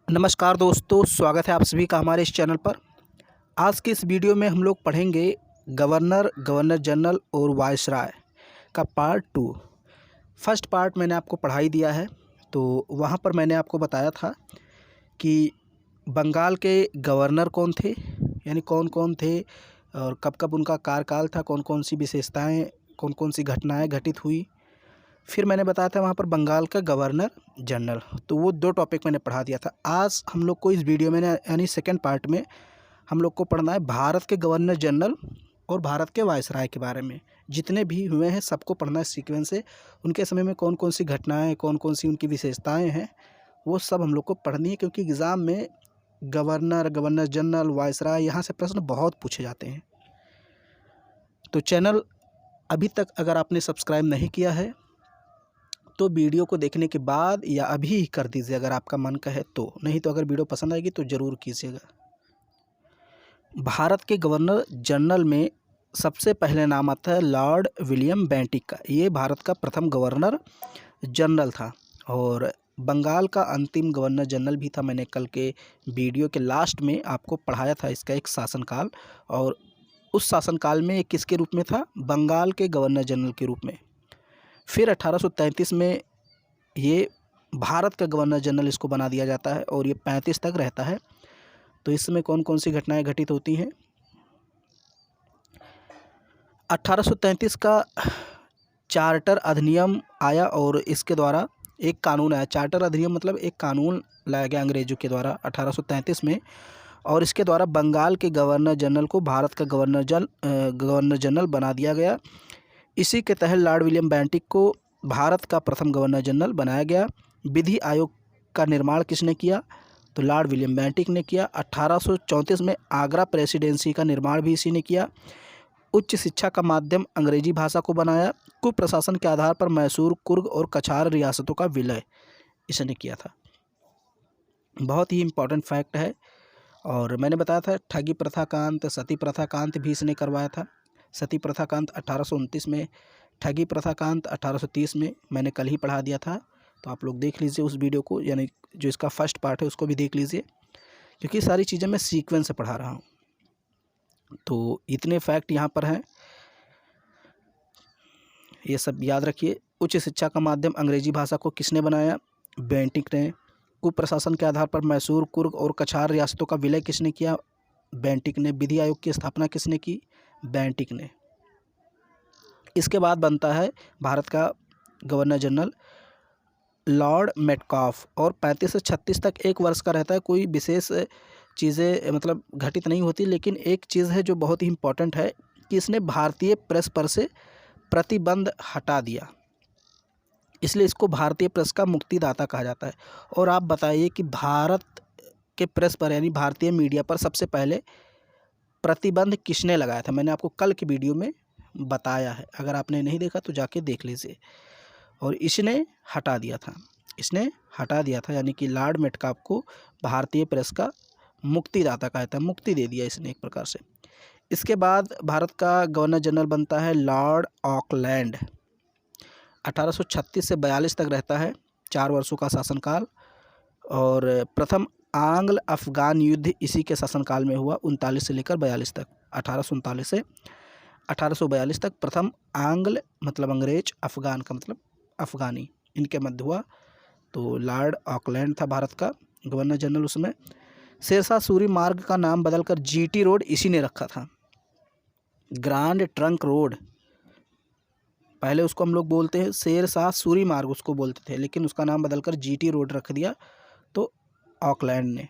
नमस्कार दोस्तों, स्वागत है आप सभी का हमारे इस चैनल पर। आज के इस वीडियो में हम लोग पढ़ेंगे गवर्नर, गवर्नर जनरल और वायसराय का पार्ट 2। फर्स्ट पार्ट मैंने आपको पढ़ाई दिया है, तो वहाँ पर मैंने आपको बताया था कि बंगाल के गवर्नर कौन थे, यानी कौन कौन थे और कब कब उनका कार्यकाल था, कौन कौन सी विशेषताएँ, कौन कौन सी घटनाएँ घटित हुई। फिर मैंने बताया था वहाँ पर बंगाल का गवर्नर जनरल, तो वो 2 टॉपिक मैंने पढ़ा दिया था। आज हम लोग को इस वीडियो में यानी सेकंड पार्ट में हम लोग को पढ़ना है भारत के गवर्नर जनरल और भारत के वायसराय के बारे में। जितने भी हुए हैं सबको पढ़ना है सीक्वेंस से। उनके समय में कौन कौन सी घटनाएँ, कौन कौन सी उनकी विशेषताएँ हैं, वो सब हम लोग को पढ़नी है, क्योंकि एग्ज़ाम में गवर्नर, गवर्नर जनरल, वायसराय यहाँ से प्रश्न बहुत पूछे जाते हैं। तो चैनल अभी तक अगर आपने सब्सक्राइब नहीं किया है तो वीडियो को देखने के बाद या अभी ही कर दीजिए अगर आपका मन कहे तो, नहीं तो अगर वीडियो पसंद आएगी तो ज़रूर कीजिएगा। भारत के गवर्नर जनरल में सबसे पहले नाम आता है लॉर्ड विलियम बेंटिक का। ये भारत का प्रथम गवर्नर जनरल था और बंगाल का अंतिम गवर्नर जनरल भी था। मैंने कल के वीडियो के लास्ट में आपको पढ़ाया था इसका एक शासनकाल, और उस शासनकाल में ये किसके रूप में था? बंगाल के गवर्नर जनरल के रूप में। फिर 1833 में ये भारत का गवर्नर जनरल इसको बना दिया जाता है और ये 35 तक रहता है। तो इसमें कौन कौन सी घटनाएं घटित होती हैं? 1833 का चार्टर अधिनियम आया और इसके द्वारा एक कानून आया। चार्टर अधिनियम मतलब एक कानून लाया गया अंग्रेजों के द्वारा 1833 में, और इसके द्वारा बंगाल के गवर्नर जनरल को भारत का गवर्नर जनरल बना दिया गया। इसी के तहत लॉर्ड विलियम बेंटिक को भारत का प्रथम गवर्नर जनरल बनाया गया। विधि आयोग का निर्माण किसने किया? तो लॉर्ड विलियम बेंटिक ने किया। 1834 में आगरा प्रेसिडेंसी का निर्माण भी इसी ने किया। उच्च शिक्षा का माध्यम अंग्रेजी भाषा को बनाया। कुप्रशासन के आधार पर मैसूर, कुर्ग और कछार रियासतों का विलय इसने किया था। बहुत ही इम्पोर्टेंट फैक्ट है। और मैंने बताया था ठगी प्रथा का अंत, सती प्रथा का अंत भी इसने करवाया था। सती प्रथा का अंत 1829 में, ठगी प्रथा का अंत 1830 में मैंने कल ही पढ़ा दिया था। तो आप लोग देख लीजिए उस वीडियो को, यानी जो इसका फर्स्ट पार्ट है उसको भी देख लीजिए, क्योंकि सारी चीज़ें मैं सीक्वेंस से पढ़ा रहा हूँ। तो इतने फैक्ट यहाँ पर हैं, ये सब याद रखिए। उच्च शिक्षा का माध्यम अंग्रेजी भाषा को किसने बनाया? बेंटिक ने। कुप्रशासन के आधार पर मैसूर, कुर्ग और कछार रियासतों का विलय किसने किया? बेंटिक ने। विधि आयोग की स्थापना किसने की? बेंटिक ने। इसके बाद बनता है भारत का गवर्नर जनरल लॉर्ड मेटकाफ, और 35 से 36 तक एक वर्ष का रहता है। कोई विशेष चीज़ें मतलब घटित नहीं होती, लेकिन एक चीज़ है जो बहुत ही इम्पोर्टेंट है कि इसने भारतीय प्रेस पर से प्रतिबंध हटा दिया, इसलिए इसको भारतीय प्रेस का मुक्तिदाता कहा जाता है। और आप बताइए कि भारत के प्रेस पर यानी भारतीय मीडिया पर सबसे पहले प्रतिबंध किसने लगाया था? मैंने आपको कल की वीडियो में बताया है, अगर आपने नहीं देखा तो जाके देख लीजिए। और इसने हटा दिया था, इसने हटा दिया था, यानी कि लॉर्ड मेटकाफ को भारतीय प्रेस का मुक्तिदाता कहा था, मुक्ति दे दिया इसने एक प्रकार से। इसके बाद भारत का गवर्नर जनरल बनता है लॉर्ड ऑकलैंड। 1836 से 42 तक रहता है, 4 वर्षों का शासनकाल। और प्रथम आंग्ल अफगान युद्ध इसी के शासनकाल में हुआ, 39 से लेकर 42 तक। 1839 से 1842 तक प्रथम आंग्ल मतलब अंग्रेज, अफगान का मतलब अफगानी, इनके मध्य हुआ। तो लॉर्ड ऑकलैंड था भारत का गवर्नर जनरल उसमें। शेरशाह सूरी मार्ग का नाम बदलकर जीटी रोड इसी ने रखा था। ग्रांड ट्रंक रोड, पहले उसको हम लोग बोलते हैं शेरशाह सूरी मार्ग उसको बोलते थे, लेकिन उसका नाम बदलकर जीटी रोड रख दिया तो ऑकलैंड ने।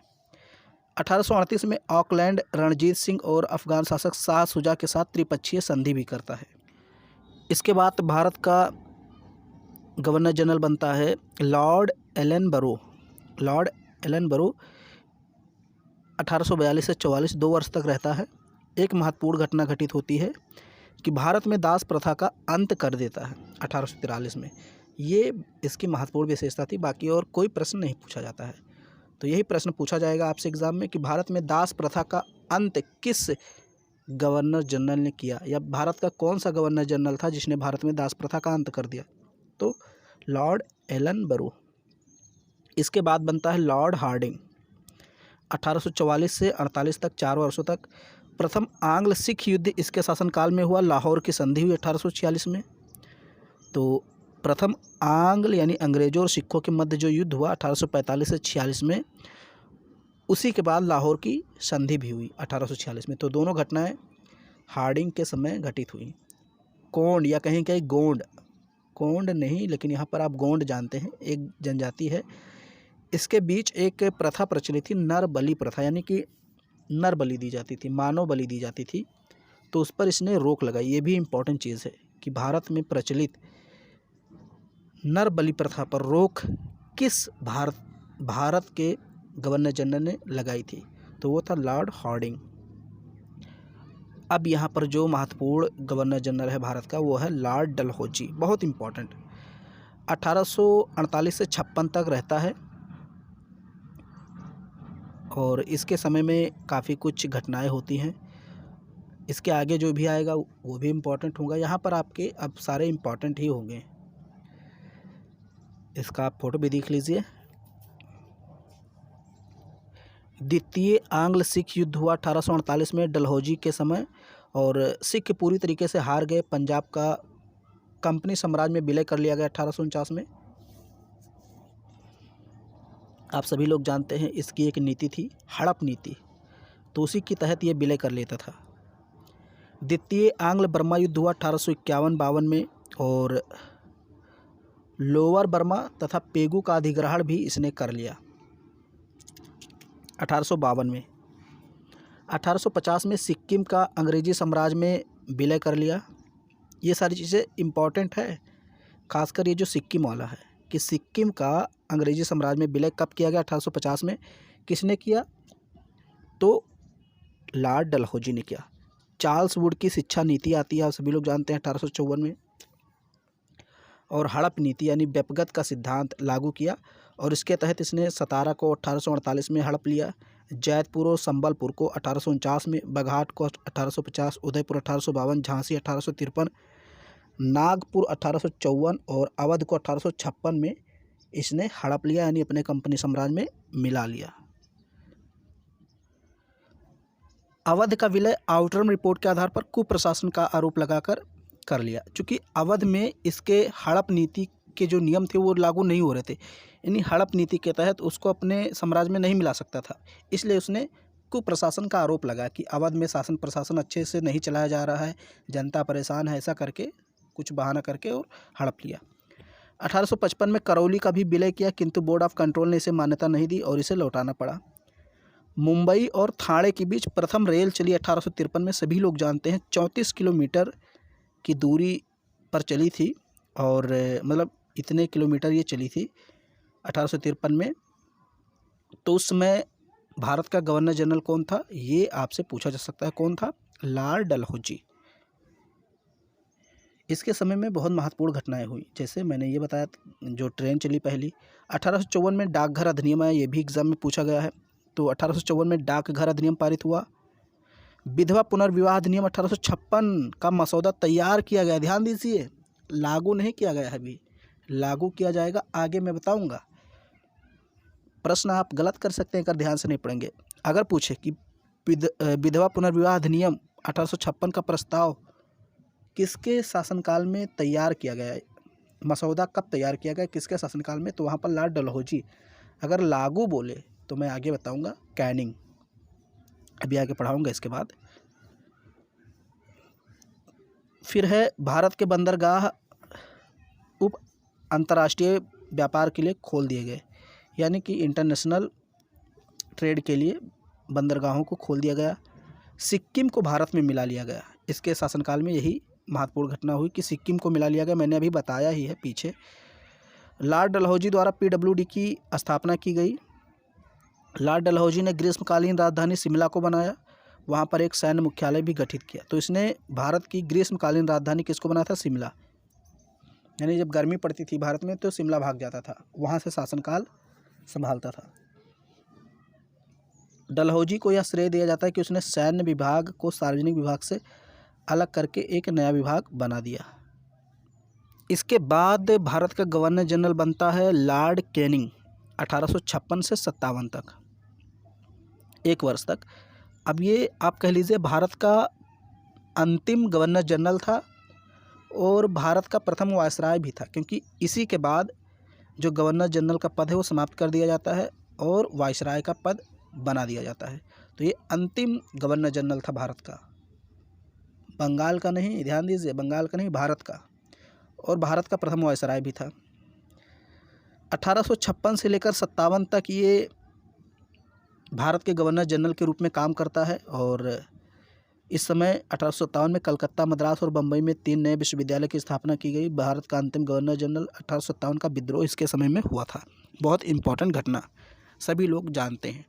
1838 में ऑकलैंड रणजीत सिंह और अफगान शासक शाह शुजा के साथ त्रिपक्षीय संधि भी करता है। इसके बाद भारत का गवर्नर जनरल बनता है लॉर्ड एलन बरो। लॉर्ड एलन बरो 1842 से 44 2 वर्ष तक रहता है। एक महत्वपूर्ण घटना घटित होती है कि भारत में दास प्रथा का अंत कर देता है 1843 में। ये इसकी महत्वपूर्ण विशेषता थी, बाकी और कोई प्रश्न नहीं पूछा जाता है। तो यही प्रश्न पूछा जाएगा आपसे एग्जाम में कि भारत में दास प्रथा का अंत किस गवर्नर जनरल ने किया, या भारत का कौन सा गवर्नर जनरल था जिसने भारत में दास प्रथा का अंत कर दिया? तो लॉर्ड एलन बरो। इसके बाद बनता है लॉर्ड हार्डिंग। 1844 से 48 तक 4 वर्षों तक। प्रथम आंग्ल सिख युद्ध इसके शासनकाल में हुआ। लाहौर की संधि हुई 1846 में। तो प्रथम आंग्ल यानी अंग्रेजों और सिखों के मध्य जो युद्ध हुआ 1845 से 46 में, उसी के बाद लाहौर की संधि भी हुई 1846 में। तो दोनों घटनाएं हार्डिंग के समय घटित हुई। कोंड या कहीं कहीं गोंड, कोंड नहीं लेकिन यहाँ पर आप गोंड जानते हैं, एक जनजाति है, इसके बीच एक प्रथा प्रचलित थी, नर बलि प्रथा, यानी कि नर बलि दी जाती थी, मानव बलि दी जाती थी। तो उस पर इसने रोक लगाई। ये भी इम्पोर्टेंट चीज़ है कि भारत में प्रचलित नर बलि प्रथा पर रोक किस भारत के गवर्नर जनरल ने लगाई थी, तो वो था लॉर्ड हार्डिंग। अब यहाँ पर जो महत्वपूर्ण गवर्नर जनरल है भारत का वो है लॉर्ड डलहौजी, बहुत इम्पोर्टेंट। 1848 से 56 तक रहता है और इसके समय में काफ़ी कुछ घटनाएं होती हैं। इसके आगे जो भी आएगा वो भी इम्पोर्टेंट होगा। यहाँ पर आपके अब सारे इम्पोर्टेंट ही होंगे। इसका आप फोटो भी देख लीजिए। द्वितीय आंग्ल सिख युद्ध हुआ 1848 में डलहौजी के समय, और सिख पूरी तरीके से हार गए। पंजाब का कंपनी साम्राज्य में विलय कर लिया गया 1849 में। आप सभी लोग जानते हैं इसकी एक नीति थी हड़प नीति, तो उसी के तहत ये विलय कर लेता था। द्वितीय आंग्ल बर्मा युद्ध हुआ 1851-52 में, और लोअर बर्मा तथा पेगू का अधिग्रहण भी इसने कर लिया 1852 में। 1850 में सिक्किम का अंग्रेजी साम्राज्य में विलय कर लिया। ये सारी चीज़ें इम्पॉर्टेंट है, खासकर ये जो सिक्किम वाला है कि सिक्किम का अंग्रेजी साम्राज्य में विलय कब किया गया, 1850 में। किसने किया, तो लॉर्ड डलहौजी ने किया। चार्ल्स वुड की शिक्षा नीति आती है, आप सभी लोग जानते हैं, 1854 में। और हड़प नीति यानी व्यपगत का सिद्धांत लागू किया, और इसके तहत इसने सतारा को 1848 में हड़प लिया, जैतपुर और संबलपुर को 1849 में, बघाट को 1850, उदयपुर 1852, झांसी 1853, नागपुर 1854 और अवध को 1856 में इसने हड़प लिया, यानी अपने कंपनी साम्राज्य में मिला लिया। अवध का विलय आउटरम रिपोर्ट के आधार पर कुप्रशासन का आरोप लगाकर कर लिया। चूँकि अवध में इसके हड़प नीति के जो नियम थे वो लागू नहीं हो रहे थे, यानी हड़प नीति के तहत उसको अपने साम्राज्य में नहीं मिला सकता था, इसलिए उसने कुप्रशासन का आरोप लगा कि अवध में शासन प्रशासन अच्छे से नहीं चलाया जा रहा है, जनता परेशान है, ऐसा करके कुछ बहाना करके और हड़प लिया। 1855 में करौली का भी विलय किया, किंतु बोर्ड ऑफ कंट्रोल ने इसे मान्यता नहीं दी और इसे लौटाना पड़ा। मुंबई और ठाणे के बीच प्रथम रेल चली 1853 में, सभी लोग जानते हैं 34 किलोमीटर की दूरी पर चली थी, और मतलब इतने किलोमीटर ये चली थी 1853 में। तो उस समय भारत का गवर्नर जनरल कौन था, ये आपसे पूछा जा सकता है, कौन था, लॉर्ड डलहौजी। इसके समय में बहुत महत्वपूर्ण घटनाएं हुई, जैसे मैंने ये बताया जो ट्रेन चली पहली। 1854 में डाकघर अधिनियम आया, ये भी एग्जाम में पूछा गया है। तो 1854 में डाकघर अधिनियम पारित हुआ। विधवा पुनर्विवाह अधिनियम 1856 का मसौदा तैयार किया गया, ध्यान दीजिए, लागू नहीं किया गया है अभी, लागू किया जाएगा, आगे मैं बताऊंगा। प्रश्न आप गलत कर सकते हैं अगर ध्यान से नहीं पढ़ेंगे। अगर पूछे कि विधवा पुनर्विवाह अधिनियम 1856 का प्रस्ताव किसके शासनकाल में तैयार किया गया है, मसौदा कब तैयार किया गया, किसके शासनकाल में, तो वहाँ पर लॉर्ड डलहौजी। अगर लागू बोले तो मैं आगे बताऊंगा कैनिंग, अभी आगे पढ़ाऊंगा इसके बाद। फिर है भारत के बंदरगाह उप अंतर्राष्ट्रीय व्यापार के लिए खोल दिए गए, यानी कि इंटरनेशनल ट्रेड के लिए बंदरगाहों को खोल दिया गया। सिक्किम को भारत में मिला लिया गया, इसके शासनकाल में यही महत्वपूर्ण घटना हुई कि सिक्किम को मिला लिया गया, मैंने अभी बताया ही है पीछे। लॉर्ड डलहौजी द्वारा PWD की स्थापना की गई। लॉर्ड डलहौजी ने ग्रीष्मकालीन राजधानी शिमला को बनाया, वहाँ पर एक सैन्य मुख्यालय भी गठित किया। तो इसने भारत की ग्रीष्मकालीन राजधानी किसको बनाया था, शिमला, यानी जब गर्मी पड़ती थी भारत में तो शिमला भाग जाता था, वहाँ से शासनकाल संभालता था। डलहौजी को यह श्रेय दिया जाता है कि उसने सैन्य विभाग को सार्वजनिक विभाग से अलग करके एक नया विभाग बना दिया। इसके बाद भारत का गवर्नर जनरल बनता है लॉर्ड कैनिंग 1856 से 57 तक। 1 वर्ष तक। अब ये आप कह लीजिए भारत का अंतिम गवर्नर जनरल था और भारत का प्रथम वायसराय भी था, क्योंकि इसी के बाद जो गवर्नर जनरल का पद है वो समाप्त कर दिया जाता है और वायसराय का पद बना दिया जाता है। तो ये अंतिम गवर्नर जनरल था भारत का, बंगाल का नहीं, ध्यान दीजिए, बंगाल का नहीं, भारत का, और भारत का प्रथम वायसराय भी था। 1856 से लेकर 57 तक ये भारत के गवर्नर जनरल के रूप में काम करता है और इस समय 1857 में कलकत्ता, मद्रास और बम्बई में 3 नए विश्वविद्यालय की स्थापना की गई। भारत का अंतिम गवर्नर जनरल 1857 का विद्रोह इसके समय में हुआ था। बहुत इम्पोर्टेंट घटना, सभी लोग जानते हैं।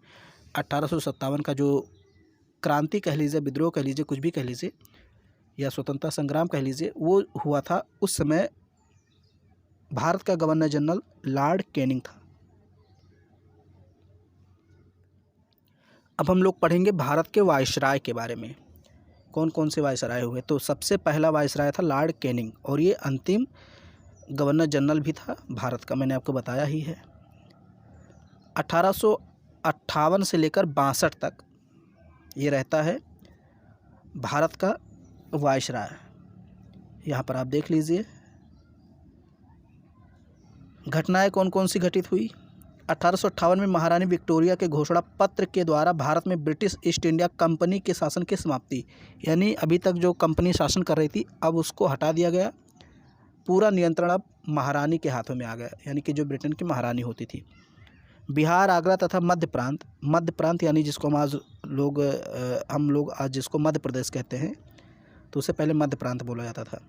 1857 का जो क्रांति कह लीजिए, विद्रोह कह लीजिए, कुछ भी कह लीजिए, या स्वतंत्रता संग्राम कह लीजिए, वो हुआ था। उस समय भारत का गवर्नर जनरल लॉर्ड कैनिंग था। अब हम लोग पढ़ेंगे भारत के वायसराय के बारे में, कौन कौन से वायसराय हुए। तो सबसे पहला वायसराय था लॉर्ड कैनिंग और ये अंतिम गवर्नर जनरल भी था भारत का, मैंने आपको बताया ही है। 1858 से लेकर 62 तक ये रहता है भारत का वायसराय। यहाँ पर आप देख लीजिए घटनाएं कौन कौन सी घटित हुई। 1858 में महारानी विक्टोरिया के घोषणा पत्र के द्वारा भारत में ब्रिटिश ईस्ट इंडिया कंपनी के शासन की समाप्ति, यानी अभी तक जो कंपनी शासन कर रही थी अब उसको हटा दिया गया, पूरा नियंत्रण अब महारानी के हाथों में आ गया, यानी कि जो ब्रिटेन की महारानी होती थी। बिहार, आगरा तथा मध्य प्रांत यानी जिसको हम लोग आज जिसको मध्य प्रदेश कहते हैं, तो उससे पहले मध्य प्रांत बोला जाता था।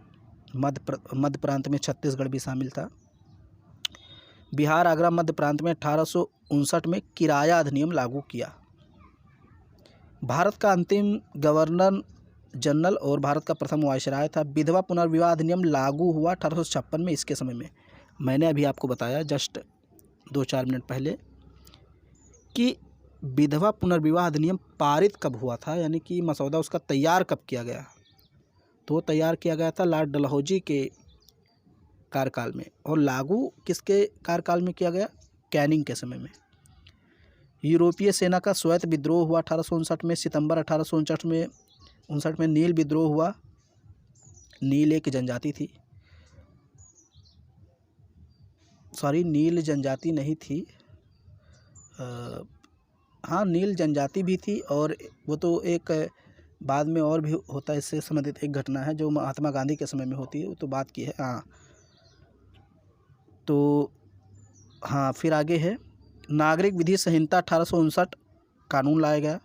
मध्य प्रांत में छत्तीसगढ़ भी शामिल था। बिहार, आगरा, मध्य प्रांत में 1859 में किराया अधिनियम लागू किया। भारत का अंतिम गवर्नर जनरल और भारत का प्रथम वायसराय था। विधवा पुनर्विवाह अधिनियम लागू हुआ 1856 में। इसके समय में मैंने अभी आपको बताया जस्ट 2-4 मिनट पहले कि विधवा पुनर्विवाह अधिनियम पारित कब हुआ था, यानी कि मसौदा उसका तैयार कब किया गया। तो तैयार किया गया था लॉर्ड डलहौजी के कार्यकाल में, और लागू किसके कार्यकाल में किया गया, कैनिंग के समय में। यूरोपीय सेना का स्वायत्त विद्रोह हुआ 1859 में। सितंबर 1859 में नील विद्रोह हुआ। नील एक जनजाति थी, सॉरी नील जनजाति नहीं थी, हाँ नील जनजाति भी थी, और वो तो एक बाद में और भी होता है, इससे संबंधित एक घटना है जो महात्मा गांधी के समय में होती है, वो तो बात की है। हाँ तो हाँ फिर आगे है नागरिक विधि संहिता 1859 कानून लाया गया।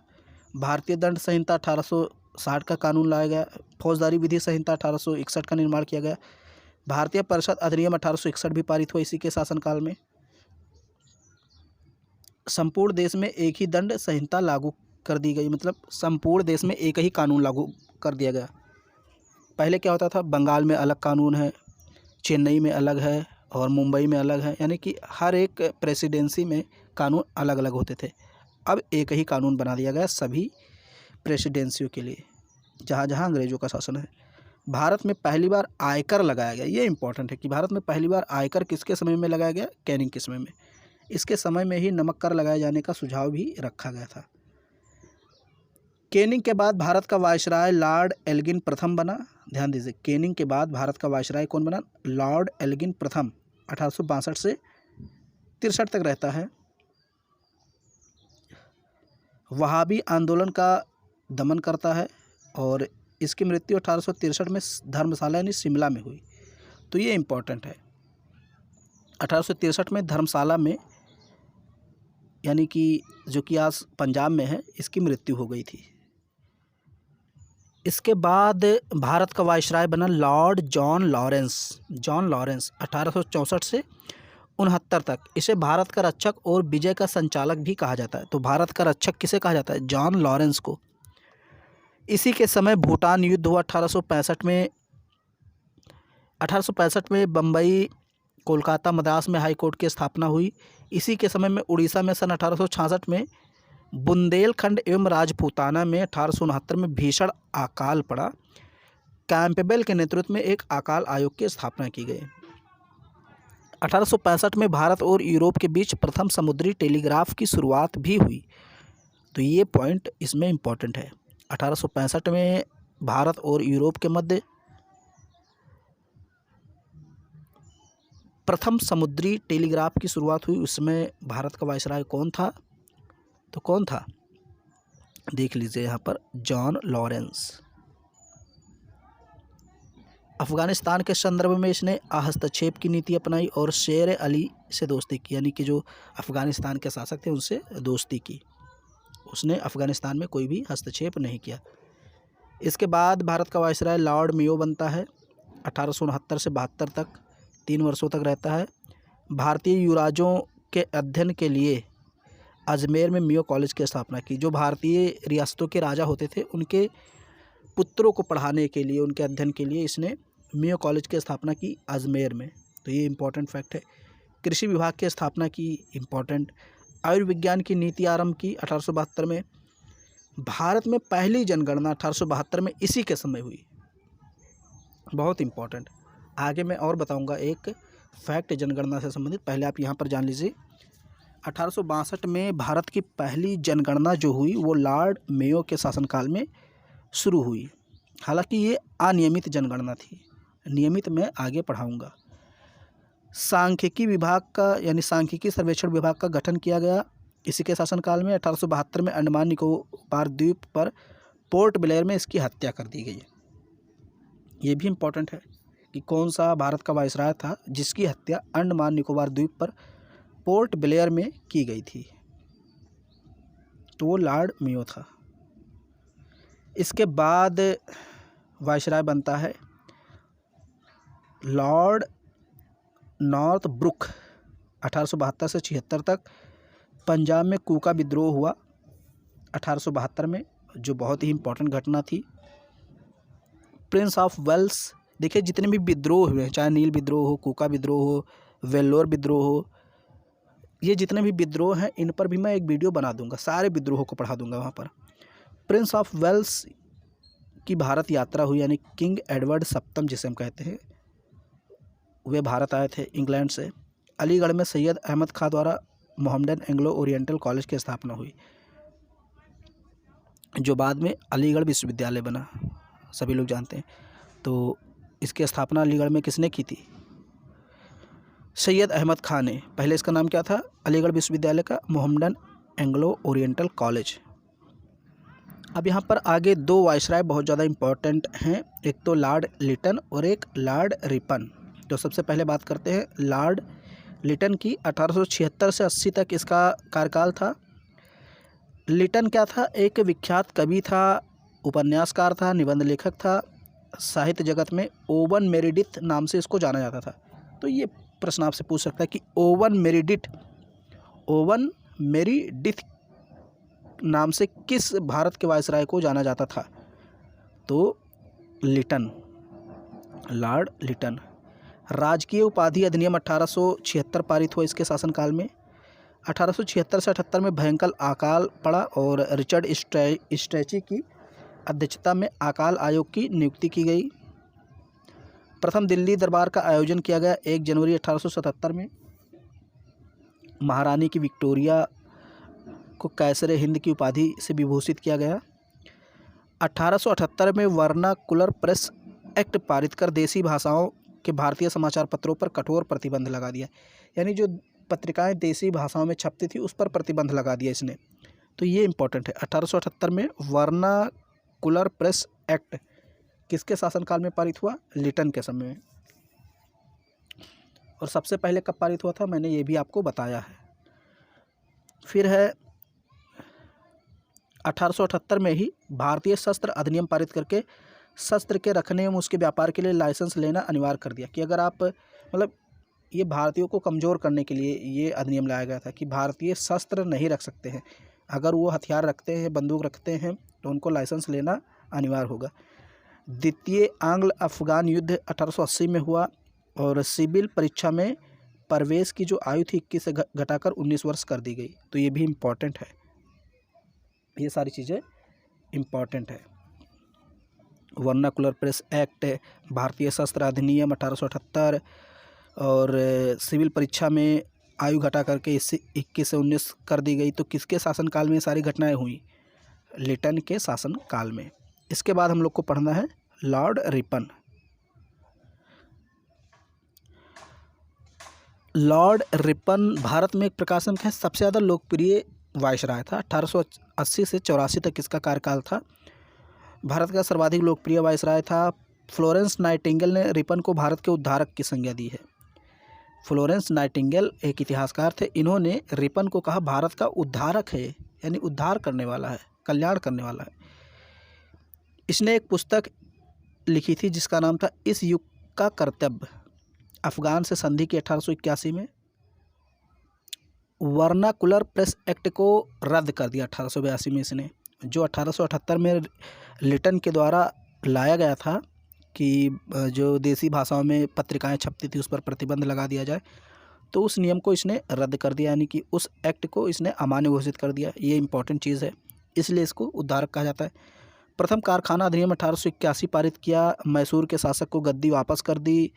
भारतीय दंड संहिता 1860 का कानून लाया गया। फौजदारी विधि संहिता 1861 का निर्माण किया गया। भारतीय परिषद अधिनियम 1861 भी पारित हुआ इसी के शासनकाल में। संपूर्ण देश में एक ही दंड संहिता लागू कर दी गई, मतलब संपूर्ण देश में एक ही कानून लागू कर दिया गया। पहले क्या होता था, बंगाल में अलग कानून है, चेन्नई में अलग है और मुंबई में अलग है, यानी कि हर एक प्रेसिडेंसी में कानून अलग अलग होते थे। अब एक ही कानून बना दिया गया सभी प्रेसिडेंसियों के लिए, जहाँ जहाँ अंग्रेज़ों का शासन है। भारत में पहली बार आयकर लगाया गया। ये इंपॉर्टेंट है कि भारत में पहली बार आयकर किसके समय में लगाया गया, कैनिंग के समय में। इसके समय में ही नमक कर लगाए जाने का सुझाव भी रखा गया था। कैनिंग के बाद भारत का वायसराय लॉर्ड एल्गिन प्रथम बना। ध्यान दीजिए, कैनिंग के बाद भारत का वायसराय कौन बना, लॉर्ड एल्गिन प्रथम। 1862 से 63 तक रहता है। वहाबी आंदोलन का दमन करता है और इसकी मृत्यु 1863 में धर्मशाला यानी शिमला में हुई। तो ये इम्पोर्टेंट है, 1863 में धर्मशाला में, यानी कि जो कि आज पंजाब में है, इसकी मृत्यु हो गई थी। इसके बाद भारत का वायसराय बना लॉर्ड जॉन लॉरेंस 1864 से 69 तक। इसे भारत का रक्षक और विजय का संचालक भी कहा जाता है। तो भारत का रक्षक किसे कहा जाता है, जॉन लॉरेंस को। इसी के समय भूटान युद्ध हुआ 1865 में बम्बई, कोलकाता, मद्रास में हाई कोर्ट की स्थापना हुई। इसी के समय में उड़ीसा में सन 1866 में, बुंदेलखंड एवं राजपूताना में 1869 में भीषण अकाल पड़ा। कैंपबेल के नेतृत्व में एक अकाल आयोग की स्थापना की गई। 1865 में भारत और यूरोप के बीच प्रथम समुद्री टेलीग्राफ की शुरुआत भी हुई। तो ये पॉइंट इसमें इम्पोर्टेंट है। 1865 में भारत और यूरोप के मध्य प्रथम समुद्री टेलीग्राफ की शुरुआत हुई। उसमें भारत का वायसराय कौन था? तो कौन था? देख लीजिए यहाँ पर, जॉन लॉरेंस। अफ़गानिस्तान के संदर्भ में इसने हस्तक्षेप की नीति अपनाई और शेर अली से दोस्ती की, यानी कि जो अफ़गानिस्तान के शासक थे उनसे दोस्ती की। उसने अफ़गानिस्तान में कोई भी हस्तक्षेप नहीं किया। इसके बाद भारत का वायसराय लॉर्ड मेयो बनता है। 1869 से 72 तक 3 वर्षों तक रहता है। भारतीय युवराजों के अध्ययन के लिए अजमेर में मेयो कॉलेज की स्थापना की। जो भारतीय रियासतों के राजा होते थे उनके पुत्रों को पढ़ाने के लिए, उनके अध्ययन के लिए इसने मेयो कॉलेज की स्थापना की अजमेर में। तो ये इम्पोर्टेंट फैक्ट है। कृषि विभाग की स्थापना की, इम्पोर्टेंट। आयुर्विज्ञान की नीति आरंभ की 1872 में। भारत में पहली जनगणना 1872 में इसी के समय हुई। बहुत इम्पोर्टेंट। आगे मैं और बताऊंगा एक फैक्ट जनगणना से संबंधित, पहले आप यहाँ पर जान लीजिए। 1862 में भारत की पहली जनगणना जो हुई वो लॉर्ड मेयो के शासनकाल में शुरू हुई। हालांकि ये अनियमित जनगणना थी, नियमित मैं आगे पढ़ाऊंगा। सांख्यिकी विभाग का यानी सांख्यिकी सर्वेक्षण विभाग का गठन किया गया इसी के शासनकाल में। 1872 में अंडमान निकोबार द्वीप पर पोर्ट ब्लेयर में इसकी हत्या कर दी गई। ये भी इम्पोर्टेंट है कि कौन सा भारत का वायसराय था जिसकी हत्या अंडमान निकोबार द्वीप पर पोर्ट ब्लेयर में की गई थी। तो वो लॉर्ड मेयो था। इसके बाद वायसराय बनता है लॉर्ड नॉर्थ ब्रुक। 1872 से 76 तक पंजाब में कूका विद्रोह हुआ 1872 में, जो बहुत ही इम्पोर्टेंट घटना थी। प्रिंस ऑफ वेल्स, देखिए जितने भी विद्रोह हुए, चाहे नील विद्रोह हो, कूका विद्रोह हो, वेल्लोर विद्रोह हो, ये जितने भी विद्रोह हैं इन पर भी मैं एक वीडियो बना दूंगा, सारे विद्रोहों को पढ़ा दूंगा वहाँ पर। प्रिंस ऑफ वेल्स की भारत यात्रा हुई, यानी किंग एडवर्ड सप्तम जिसे हम कहते हैं, वे भारत आए थे इंग्लैंड से। अलीगढ़ में सैयद अहमद खां द्वारा मोहम्मदन एंग्लो ओरिएंटल कॉलेज की स्थापना हुई, जो बाद में अलीगढ़ विश्वविद्यालय बना, सभी लोग जानते हैं। तो इसकी स्थापना अलीगढ़ में किसने की थी? सैयद अहमद खान ने। पहले इसका नाम क्या था? अलीगढ़ विश्वविद्यालय का मोहम्मदन एंग्लो ओरिएंटल कॉलेज। अब यहाँ पर आगे दो वायसराय बहुत ज़्यादा इम्पोर्टेंट हैं, एक तो लॉर्ड लिटन और एक लॉर्ड रिपन। तो सबसे पहले बात करते हैं लॉर्ड लिटन की। 1876 से 80 तक इसका कार्यकाल था। लिटन क्या था? एक विख्यात कवि था, उपन्यासकार था, निबंध लेखक था। साहित्य जगत में ओवन मेरिडिथ नाम से इसको जाना जाता था। तो ये प्रश्न आपसे पूछ सकता है कि ओवन मेरिडिथ नाम से किस भारत के वायसराय को जाना जाता था? तो लिटन, लॉर्ड लिटन। राजकीय उपाधि अधिनियम 1876 पारित हुआ इसके शासनकाल में। 1876 से 78 में भयंकर अकाल पड़ा और रिचर्ड स्ट्रैची की अध्यक्षता में अकाल आयोग की नियुक्ति की गई। प्रथम दिल्ली दरबार का आयोजन किया गया 1 जनवरी 1877 में। महारानी की विक्टोरिया को कैसरे हिंद की उपाधि से विभूषित किया गया। 1878 में वर्नाकुलर प्रेस एक्ट पारित कर देसी भाषाओं के भारतीय समाचार पत्रों पर कठोर प्रतिबंध लगा दिया, यानी जो पत्रिकाएं देसी भाषाओं में छपती थी उस पर प्रतिबंध लगा दिया इसने। तो ये इम्पोर्टेंट है। 1878 में वर्नाकुलर प्रेस एक्ट किसके शासनकाल में पारित हुआ? लिटन के समय में। और सबसे पहले कब पारित हुआ था मैंने ये भी आपको बताया है। फिर है 1878 में ही भारतीय शस्त्र अधिनियम पारित करके शस्त्र के रखने एवं उसके व्यापार के लिए लाइसेंस लेना अनिवार्य कर दिया, कि अगर आप ये भारतीयों को कमज़ोर करने के लिए ये अधिनियम लाया गया था कि भारतीय शस्त्र नहीं रख सकते हैं, अगर वो हथियार रखते हैं, बंदूक रखते हैं तो उनको लाइसेंस लेना अनिवार्य होगा। द्वितीय आंग्ल अफगान युद्ध 1880 में हुआ और सिविल परीक्षा में प्रवेश की जो आयु थी 21 से घटाकर 19 वर्ष कर दी गई। तो ये भी इम्पोर्टेंट है, ये सारी चीज़ें इम्पॉर्टेंट है। वर्नाकुलर प्रेस एक्ट, भारतीय शस्त्र अधिनियम 1878 और सिविल परीक्षा में आयु घटा करके इससे 21 से 19 कर दी गई। तो किसके शासनकाल में ये सारी घटनाएं हुई? लिटन के शासनकाल में। इसके बाद हम लोग को पढ़ना है Lord Ripon. Lord Ripon Bharat में एक प्रकार से कहें सबसे ज़्यादा लोकप्रिय वायसराय था। 1880 से 84 तक इसका कार्यकाल था। भारत का सर्वाधिक लोकप्रिय वायसराय था। फ्लोरेंस नाइटिंगेल ने रिपन को भारत के उद्धारक की संज्ञा दी है। फ्लोरेंस नाइटिंगेल एक इतिहासकार थे। इन्होंने रिपन को कहा भारत का उद्धारक है, यानी उद्धार करने वाला है, कल्याण करने वाला है। इसने एक पुस्तक लिखी थी जिसका नाम था इस युग का कर्तव्य। अफगान से संधि की 1881 में। वर्नाकुलर प्रेस एक्ट को रद्द कर दिया 1882 में इसने। जो 1878 में लिटन के द्वारा लाया गया था कि जो देसी भाषाओं में पत्रिकाएं छपती थी उस पर प्रतिबंध लगा दिया जाए, तो उस नियम को इसने रद्द कर दिया, यानी कि उस एक्ट को इसने अमान्य घोषित कर दिया। ये इंपॉर्टेंट चीज़ है, इसलिए इसको उद्धारक कहा जाता है। प्रथम कारखाना अधिनियम 1881 पारित किया। मैसूर के शासक को गद्दी वापस कर दी।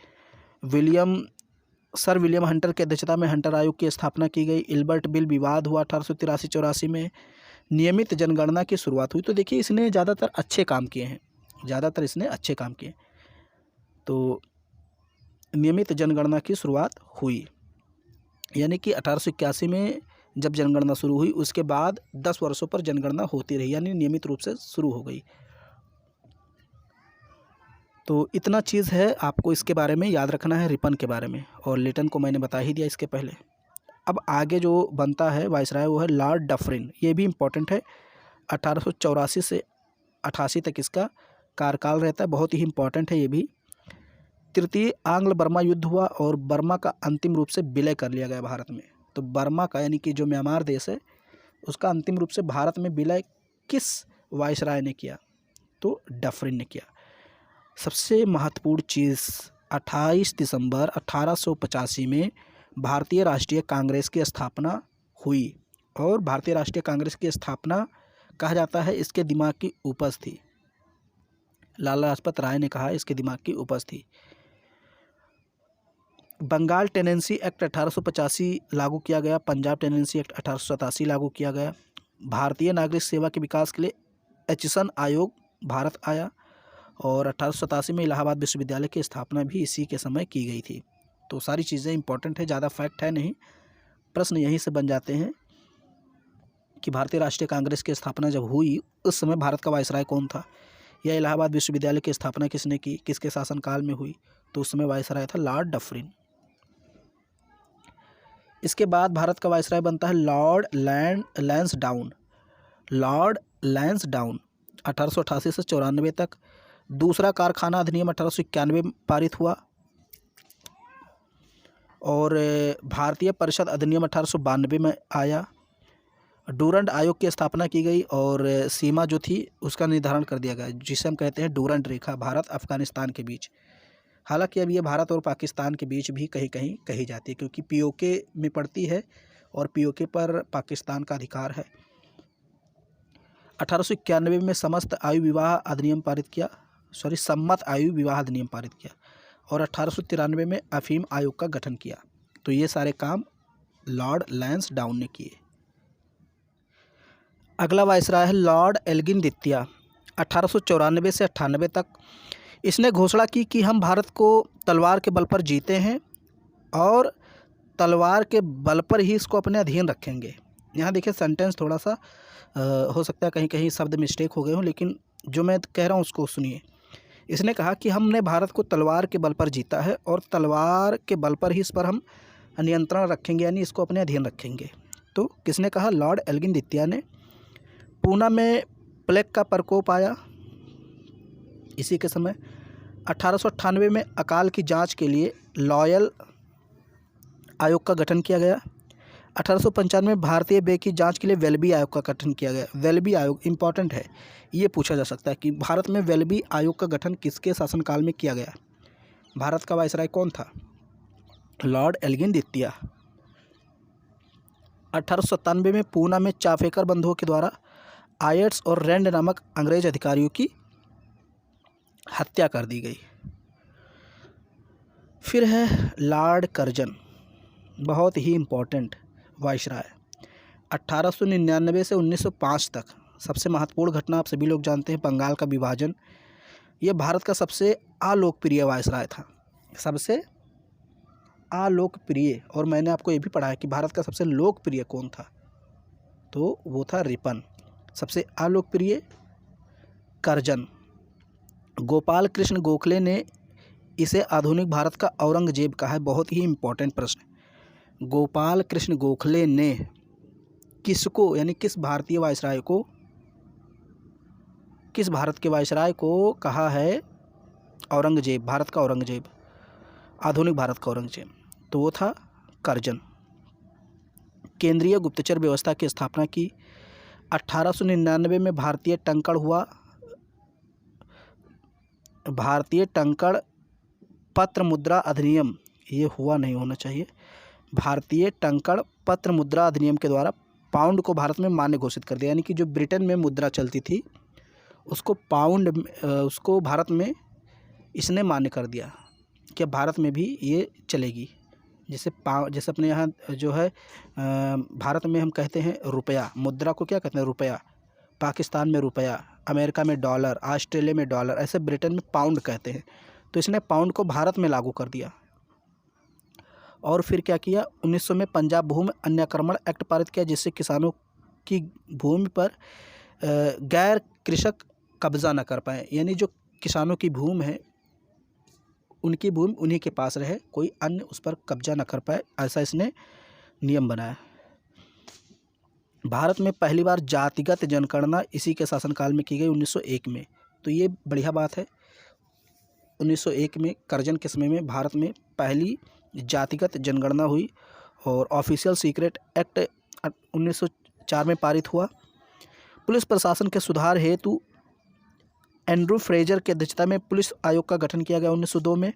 सर विलियम हंटर की अध्यक्षता में हंटर आयोग की स्थापना की गई। इल्बर्ट बिल विवाद हुआ 1883-84 में। नियमित जनगणना की शुरुआत हुई। तो देखिए इसने ज़्यादातर अच्छे काम किए हैं, ज़्यादातर इसने अच्छे काम किए। तो नियमित जनगणना की शुरुआत हुई, यानी कि 1881 में जब जनगणना शुरू हुई उसके बाद 10 वर्षों पर जनगणना होती रही, यानी नियमित रूप से शुरू हो गई। तो इतना चीज़ है, आपको इसके बारे में याद रखना है रिपन के बारे में। और लिटन को मैंने बता ही दिया इसके पहले। अब आगे जो बनता है वायसराय वो है लॉर्ड डफरिन। ये भी इम्पोर्टेंट है। 1884 से 88 तक इसका कार्यकाल रहता है, बहुत ही इम्पोर्टेंट है ये भी। तृतीय आंग्ल बर्मा युद्ध हुआ और बर्मा का अंतिम रूप से विलय कर लिया गया भारत में। तो बर्मा का, यानी कि जो म्यांमार देश है, उसका अंतिम रूप से भारत में विलय किस वायसराय ने किया? तो डफरिन ने किया। सबसे महत्वपूर्ण चीज़, 28 दिसंबर 1885 में भारतीय राष्ट्रीय कांग्रेस की स्थापना हुई। और भारतीय राष्ट्रीय कांग्रेस की स्थापना कहा जाता है इसके दिमाग की उपज थी। लाला लाजपत राय ने कहा इसके दिमाग की उपज थी। बंगाल टेनेंसी एक्ट 1885 लागू किया गया। पंजाब टेनेंसी एक्ट 1887 लागू किया गया। भारतीय नागरिक सेवा के विकास के लिए एचिसन आयोग भारत आया। और 1887 में इलाहाबाद विश्वविद्यालय की स्थापना भी इसी के समय की गई थी। तो सारी चीज़ें इंपॉर्टेंट है, ज़्यादा फैक्ट है नहीं। प्रश्न यहीं से बन जाते हैं कि भारतीय राष्ट्रीय कांग्रेस की स्थापना जब हुई उस समय भारत का वायसराय कौन था, या इलाहाबाद विश्वविद्यालय की स्थापना किसने की, किसके शासनकाल में हुई? तो उस समय वायसराय था लॉर्ड डफरिन। इसके बाद भारत का वायसराय बनता है लॉर्ड लैंसडाउन। लॉर्ड लैंसडाउन 1888 से 94 तक। दूसरा कारखाना अधिनियम 1891 में पारित हुआ। और भारतीय परिषद अधिनियम 1892 में आया। डूरंड आयोग की स्थापना की गई और सीमा जो थी उसका निर्धारण कर दिया गया, जिसे हम कहते हैं डूरंड रेखा, भारत अफगानिस्तान के बीच। हालांकि अब ये भारत और पाकिस्तान के बीच भी कहीं कहीं कही जाती है, क्योंकि पीओके में पड़ती है और पीओके पर पाकिस्तान का अधिकार है। 1891 में सम्मत आयु विवाह अधिनियम पारित किया और 1893 में अफीम आयोग का गठन किया। तो ये सारे काम लॉर्ड लैंसडाउन ने किए। अगला वायसराय है लॉर्ड एल्गिन द्वितीय। 1894 से 98 तक इसने घोषणा की कि हम भारत को तलवार के बल पर जीते हैं और तलवार के बल पर ही इसको अपने अधीन रखेंगे। यहाँ देखिए सेंटेंस थोड़ा सा हो सकता है कहीं कहीं शब्द मिस्टेक हो गए हों, लेकिन जो मैं कह रहा हूँ उसको सुनिए। इसने कहा कि हमने भारत को तलवार के बल पर जीता है और तलवार के बल पर ही इस पर हम नियंत्रण रखेंगे, यानी इसको अपने अधीन रखेंगे। तो किसने कहा? लॉर्ड एल्गिन द्वितीय ने। पूना में प्लेग का प्रकोप आया इसी के समय। 1898 में अकाल की जांच के लिए लॉयल आयोग का गठन किया गया। 1895 में भारतीय व्यय की जांच के लिए वेल्बी आयोग का गठन किया गया। वेल्बी आयोग इंपॉर्टेंट है, ये पूछा जा सकता है कि भारत में वेल्बी आयोग का गठन किसके शासनकाल में किया गया? भारत का वायसराय कौन था? लॉर्ड एल्गिन द्वितीय। 1897 में पूना में चाफेकर बंधुओं के द्वारा आयट्स और रैंड नामक अंग्रेज अधिकारियों की हत्या कर दी गई। फिर है लॉर्ड कर्जन। बहुत ही इम्पोर्टेंट वायसराय। 1899 से 1905 तक सबसे महत्वपूर्ण घटना आप सभी लोग जानते हैं, बंगाल का विभाजन। ये भारत का सबसे अलोकप्रिय वायसराय था, सबसे अलोकप्रिय। और मैंने आपको ये भी पढ़ा है कि भारत का सबसे लोकप्रिय कौन था, तो वो था रिपन। सबसे अलोकप्रिय करजन। गोपाल कृष्ण गोखले ने इसे आधुनिक भारत का औरंगजेब कहा है। बहुत ही इम्पोर्टेंट प्रश्न। गोपाल कृष्ण गोखले ने किसको, यानी किस भारतीय वायसराय को, किस भारत के वायसराय को कहा है औरंगजेब, भारत का औरंगजेब, आधुनिक भारत का औरंगजेब? तो वो था करजन। केंद्रीय गुप्तचर व्यवस्था की स्थापना की। 1899 में भारतीय टंकण हुआ। भारतीय टंकण पत्र मुद्रा अधिनियम, ये हुआ नहीं होना चाहिए। भारतीय टंकण पत्र मुद्रा अधिनियम के द्वारा पाउंड को भारत में मान्य घोषित कर दिया, यानी कि जो ब्रिटेन में मुद्रा चलती थी उसको पाउंड, उसको भारत में इसने मान्य कर दिया कि भारत में भी ये चलेगी। जैसे अपने यहाँ जो है भारत में हम कहते हैं रुपया, मुद्रा को क्या कहते हैं, रुपया। पाकिस्तान में रुपया, अमेरिका में डॉलर, ऑस्ट्रेलिया में डॉलर, ऐसे ब्रिटेन में पाउंड कहते हैं। तो इसने पाउंड को भारत में लागू कर दिया। और फिर क्या किया, 1900 में पंजाब भूमि अन्याक्रमण एक्ट पारित किया, जिससे किसानों की भूमि पर गैर कृषक कब्जा न कर पाए, यानी जो किसानों की भूमि है उनकी भूमि उन्हीं के पास रहे, कोई अन्य उस पर कब्जा न कर पाए, ऐसा इसने नियम बनाया। भारत में पहली बार जातिगत जनगणना इसी के शासनकाल में की गई, 1901 में। तो ये बढ़िया बात है। 1901 में करजन के समय में भारत में पहली जातिगत जनगणना हुई और ऑफिशियल सीक्रेट एक्ट 1904 में पारित हुआ। पुलिस प्रशासन के सुधार हेतु एंड्रू फ्रेजर की अध्यक्षता में पुलिस आयोग का गठन किया गया 1902 में।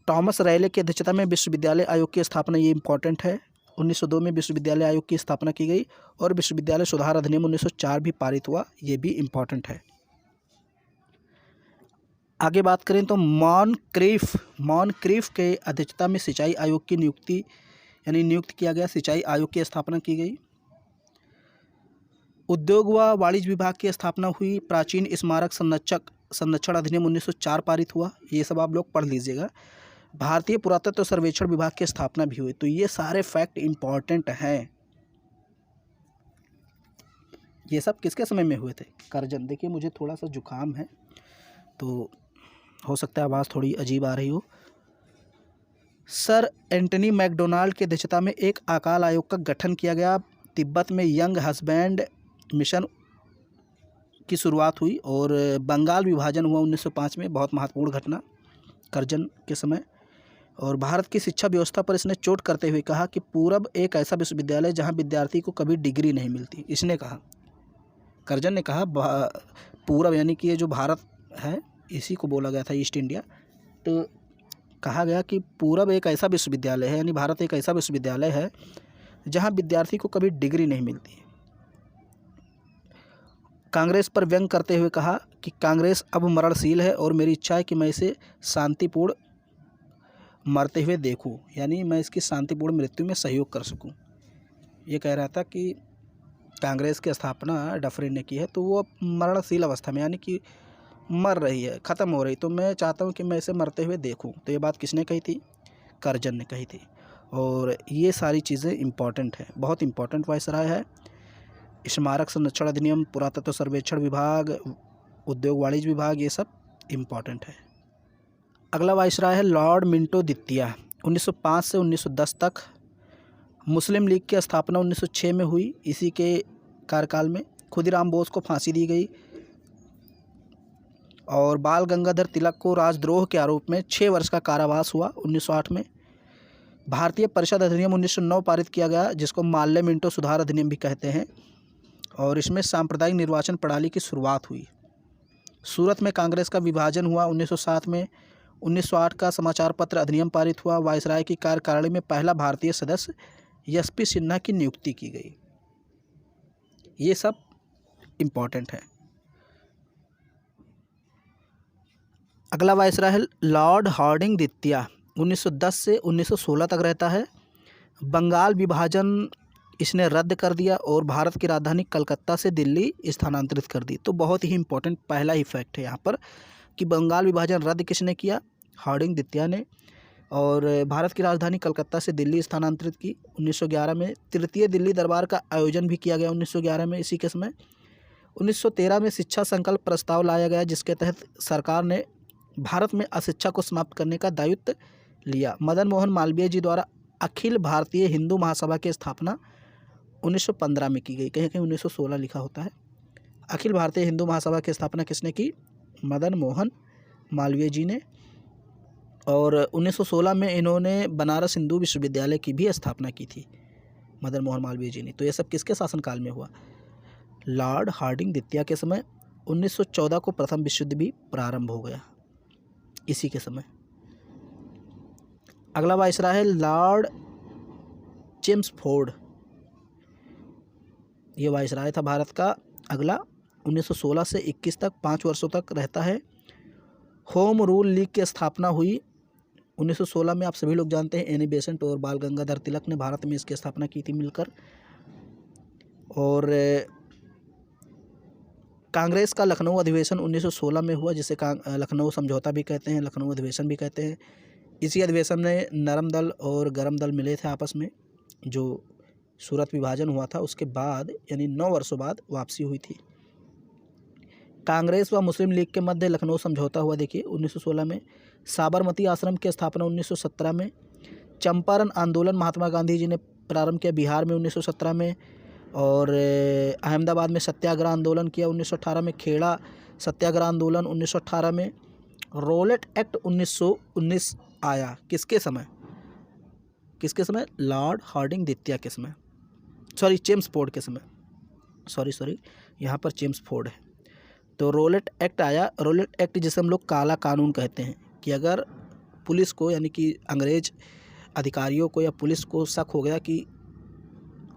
टॉमस रैले की अध्यक्षता में विश्वविद्यालय आयोग की स्थापना, ये इंपॉर्टेंट है। 1902 में विश्वविद्यालय आयोग की स्थापना की गई और विश्वविद्यालय सुधार अधिनियम 1904 भी पारित हुआ, ये भी इम्पॉर्टेंट है। आगे बात करें तो मॉनक्रीफ के अध्यक्षता में सिंचाई आयोग की नियुक्त किया गया, सिंचाई आयोग की स्थापना की गई। उद्योग व वाणिज्य विभाग की स्थापना हुई। प्राचीन स्मारक संरक्षण अधिनियम 1904 पारित हुआ, ये सब आप लोग पढ़ लीजिएगा। भारतीय पुरातत्व सर्वेक्षण विभाग की स्थापना भी हुई। तो ये सारे फैक्ट इम्पॉर्टेंट हैं। ये सब किसके समय में हुए थे, करजन। देखिए मुझे थोड़ा सा जुकाम है तो हो सकता है आवाज़ थोड़ी अजीब आ रही हो। सर एंटनी मैकडोनाल्ड की अध्यक्षता में एक अकाल आयोग का गठन किया गया। तिब्बत में यंग हस्बैंड मिशन की शुरुआत हुई और बंगाल विभाजन हुआ 1905 में, बहुत महत्वपूर्ण घटना करजन के समय। और भारत की शिक्षा व्यवस्था पर इसने चोट करते हुए कहा कि पूरब एक ऐसा विश्वविद्यालय जहां विद्यार्थी को कभी डिग्री नहीं मिलती। इसने कहा, करजन ने कहा, पूरब यानी कि ये जो भारत है इसी को बोला गया था, ईस्ट इंडिया। तो कहा गया कि पूरब एक ऐसा विश्वविद्यालय है, यानी भारत एक ऐसा विश्वविद्यालय है जहां विद्यार्थी को कभी डिग्री नहीं मिलती। कांग्रेस पर व्यंग करते हुए कहा कि कांग्रेस अब मरणशील है और मेरी इच्छा है कि मैं इसे शांतिपूर्ण मरते हुए देखूं, यानी मैं इसकी शांतिपूर्ण मृत्यु में सहयोग कर सकूं। ये कह रहा था कि कांग्रेस की स्थापना डफरिन ने की है तो वो मरणशील अवस्था में, यानी कि मर रही है, ख़त्म हो रही, तो मैं चाहता हूँ कि मैं इसे मरते हुए देखूँ। तो ये बात किसने कही थी, करजन ने कही थी। और ये सारी चीज़ें इम्पॉर्टेंट है, बहुत इम्पॉर्टेंट वायसराय है। स्मारक संरक्षण अधिनियम, पुरातत्व सर्वेक्षण विभाग, उद्योग वाणिज्य विभाग, ये सब इम्पॉर्टेंट है। अगला वायसराय है लॉर्ड मिंटो द्वितीय, 1905 से 1910 तक। मुस्लिम लीग की स्थापना 1906 में हुई। इसी के कार्यकाल में खुदीराम बोस को फांसी दी गई और बाल गंगाधर तिलक को राजद्रोह के आरोप में 6 वर्ष का कारावास हुआ 1908 में। भारतीय परिषद अधिनियम 1909 पारित किया गया, जिसको माल्य मिंटो सुधार अधिनियम भी कहते हैं, और इसमें सांप्रदायिक निर्वाचन प्रणाली की शुरुआत हुई। सूरत में कांग्रेस का विभाजन हुआ 1907 में। 1908 का समाचार पत्र अधिनियम पारित हुआ। वायसराय की कार्यकारिणी में पहला भारतीय सदस्य एसपी सिन्हा की नियुक्ति की गई। ये सब इम्पॉर्टेंट है। अगला वायसराय है लॉर्ड हार्डिंग द्वितीय, 1910 से 1916 तक रहता है। बंगाल विभाजन इसने रद्द कर दिया और भारत की राजधानी कलकत्ता से दिल्ली स्थानांतरित कर दी। तो बहुत ही इम्पोर्टेंट पहला ही फैक्ट है यहाँ पर कि बंगाल विभाजन रद्द किसने किया, हार्डिंग द्वितीय ने, और भारत की राजधानी कलकत्ता से दिल्ली स्थानांतरित की 1911 में। तृतीय दिल्ली दरबार का आयोजन भी किया गया 1911 में इसी के समय। 1913 में शिक्षा संकल्प प्रस्ताव लाया गया जिसके तहत सरकार ने भारत में अशिक्षा को समाप्त करने का दायित्व लिया। मदन मोहन मालवीय जी द्वारा अखिल भारतीय हिंदू महासभा की स्थापना 1915 में की गई, कहीं कहीं 1916 लिखा होता है। अखिल भारतीय हिंदू महासभा की स्थापना किसने की, मदन मोहन मालवीय जी ने। और 1916 में इन्होंने बनारस हिंदू विश्वविद्यालय की भी स्थापना की थी मदन मोहन मालवीय जी ने। तो ये सब किसके शासनकाल में हुआ, लॉर्ड हार्डिंग द्वितीय के समय। 1914 को प्रथम विश्व युद्ध भी प्रारंभ हो गया इसी के समय। अगला वायसराय है लॉर्ड चेम्सफोर्ड, ये वायसराय था भारत का अगला। 1916 से 21 तक 5 वर्षों तक रहता है। होम रूल लीग की स्थापना हुई 1916 में। आप सभी लोग जानते हैं एनी बेसेंट और बाल गंगाधर तिलक ने भारत में इसकी स्थापना की थी मिलकर। और कांग्रेस का लखनऊ अधिवेशन 1916 में हुआ जिसे लखनऊ समझौता भी कहते हैं, लखनऊ अधिवेशन भी कहते हैं। इसी अधिवेशन में नरम दल और गरम दल मिले थे आपस में। जो सूरत विभाजन हुआ था उसके बाद यानी 9 वर्षों बाद वापसी हुई थी। कांग्रेस व मुस्लिम लीग के मध्य लखनऊ समझौता हुआ देखिए 1916 में। साबरमती आश्रम की स्थापना 1917 में। चंपारण आंदोलन महात्मा गांधी जी ने प्रारंभ किया बिहार में 1917 में। और अहमदाबाद में सत्याग्रह आंदोलन किया 1918 में। खेड़ा सत्याग्रह आंदोलन 1918 में। रोलेट एक्ट 1919 आया किसके समय, लॉर्ड हार्डिंग द्वितीय के समय, चेम्सफोर्ड के समय, सॉरी यहाँ पर चेम्सफोर्ड है। तो रोलेट एक्ट आया। रोलेट एक्ट जिसे हम लोग काला कानून कहते हैं कि अगर पुलिस को यानी कि अंग्रेज अधिकारियों को या पुलिस को शक हो गया कि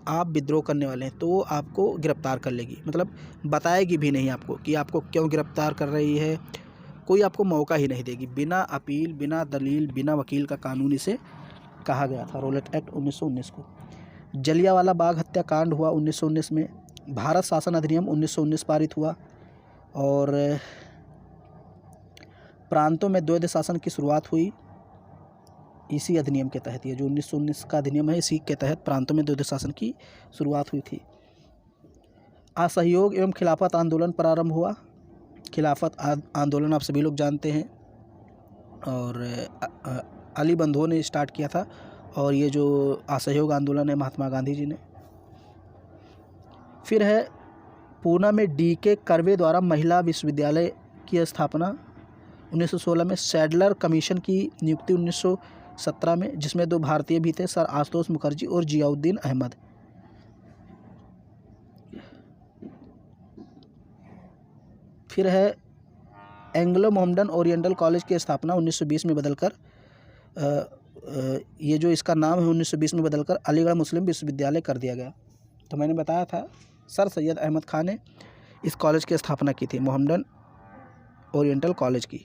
आप विद्रोह करने वाले हैं तो वो आपको गिरफ्तार कर लेगी, मतलब बताएगी भी नहीं आपको कि आपको क्यों गिरफ्तार कर रही है, कोई आपको मौका ही नहीं देगी। बिना अपील, बिना दलील, बिना वकील का कानून इसे कहा गया था, रोलेट एक्ट 1919 को। जलियांवाला बाग हत्याकांड हुआ 1919 में। भारत शासन अधिनियम 1919 पारित हुआ। और प्रांतों में द्वैध शासन की शुरुआत हुई इसी अधिनियम के तहत। ये जो 1919 का अधिनियम है इसी के तहत प्रांतों में द्वैध शासन की शुरुआत हुई थी। असहयोग एवं खिलाफत आंदोलन प्रारंभ हुआ। खिलाफत आंदोलन आप सभी लोग जानते हैं और अली बंधुओं ने स्टार्ट किया था। और ये जो असहयोग आंदोलन है महात्मा गांधी जी ने। फिर है पूना में DK कर्वे द्वारा महिला विश्वविद्यालय की स्थापना 1916 में। सैडलर कमीशन की नियुक्ति 1917 में जिसमें 2 भारतीय भी थे, सर आशुतोष मुखर्जी और जियाउद्दीन अहमद। फिर है एंग्लो मोहम्मडन ओरिएंटल कॉलेज की स्थापना 1920 में बदलकर ये जो इसका नाम है 1920 में बदलकर अलीगढ़ मुस्लिम विश्वविद्यालय कर दिया गया। तो मैंने बताया था सर सैयद अहमद खान ने इस कॉलेज की स्थापना की थी, मोहम्मडन ओरिएंटल कॉलेज की।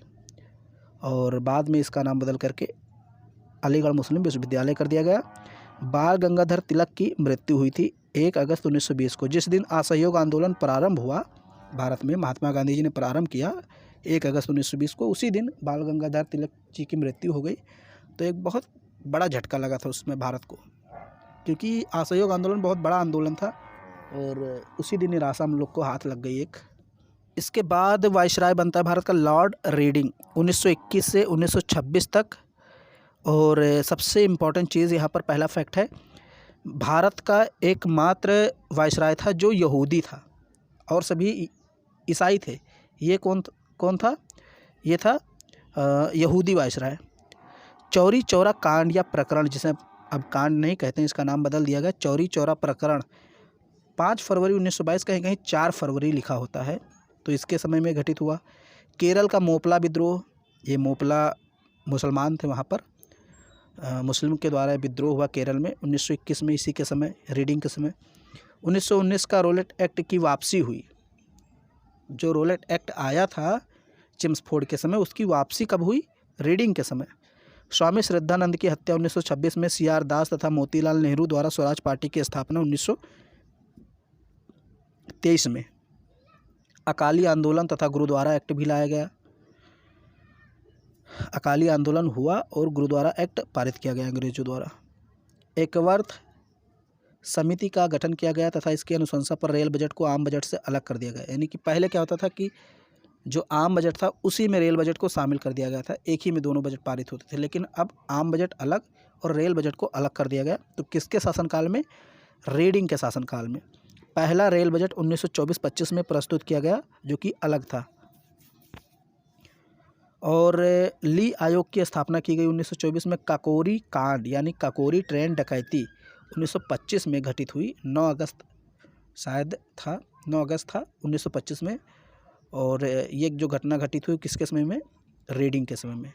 और बाद में इसका नाम बदल करके अलीगढ़ मुस्लिम विश्वविद्यालय कर दिया गया। बाल गंगाधर तिलक की मृत्यु हुई थी 1 अगस्त 1920 को। जिस दिन असहयोग आंदोलन प्रारंभ हुआ भारत में, महात्मा गांधी जी ने प्रारंभ किया 1 अगस्त 1920 को, उसी दिन बाल गंगाधर तिलक जी की मृत्यु हो गई। तो एक बहुत बड़ा झटका लगा था उसमें भारत को, क्योंकि असहयोग आंदोलन बहुत बड़ा आंदोलन था और उसी दिन निराशा हम लोग को हाथ लग गई एक। इसके बाद वायसराय बनता है भारत का लॉर्ड रेडिंग 1921 से 1926 तक। और सबसे इम्पॉर्टेंट चीज़ यहाँ पर पहला फैक्ट है, भारत का एकमात्र वायसराय था जो यहूदी था और सभी ईसाई थे। ये कौन था? ये था यहूदी वायसराय। चौरी चौरा कांड या प्रकरण, जिसे अब कांड नहीं कहते हैं, इसका नाम बदल दिया गया, चौरी चौरा प्रकरण 5 फरवरी 1922, कहीं कहीं 4 फरवरी लिखा होता है, तो इसके समय में घटित हुआ। केरल का मोपला विद्रोह, ये मोपला मुसलमान थे, वहाँ पर मुस्लिम के द्वारा विद्रोह हुआ केरल में 1921 में, इसी के समय, रीडिंग के समय। 1919 का रोलेट एक्ट की वापसी हुई। जो रोलेट एक्ट आया था चेम्सफोर्ड के समय, उसकी वापसी कब हुई? रीडिंग के समय। स्वामी श्रद्धानंद की हत्या 1926 में, CR दास तथा मोतीलाल नेहरू द्वारा स्वराज पार्टी की स्थापना 1923 में, अकाली आंदोलन तथा गुरुद्वारा एक्ट भी लाया गया। अकाली आंदोलन हुआ और गुरुद्वारा एक्ट पारित किया गया अंग्रेजों द्वारा। एकवर्थ समिति का गठन किया गया तथा इसकी अनुशंसा पर रेल बजट को आम बजट से अलग कर दिया गया। यानी कि पहले क्या होता था कि जो आम बजट था उसी में रेल बजट को शामिल कर दिया गया था, एक ही में दोनों बजट पारित होते थे, लेकिन अब आम बजट अलग और रेल बजट को अलग कर दिया गया। तो किसके शासनकाल में? रीडिंग के शासनकाल में। पहला रेल बजट 1924-25 में प्रस्तुत किया गया जो कि अलग था। और ली आयोग की स्थापना की गई 1924 में। काकोरी कांड यानी काकोरी ट्रेन डकैती 1925 में घटित हुई। 9 अगस्त शायद था, 9 अगस्त था 1925 में। और ये जो घटना घटित हुई किसके समय में? रीडिंग के समय में।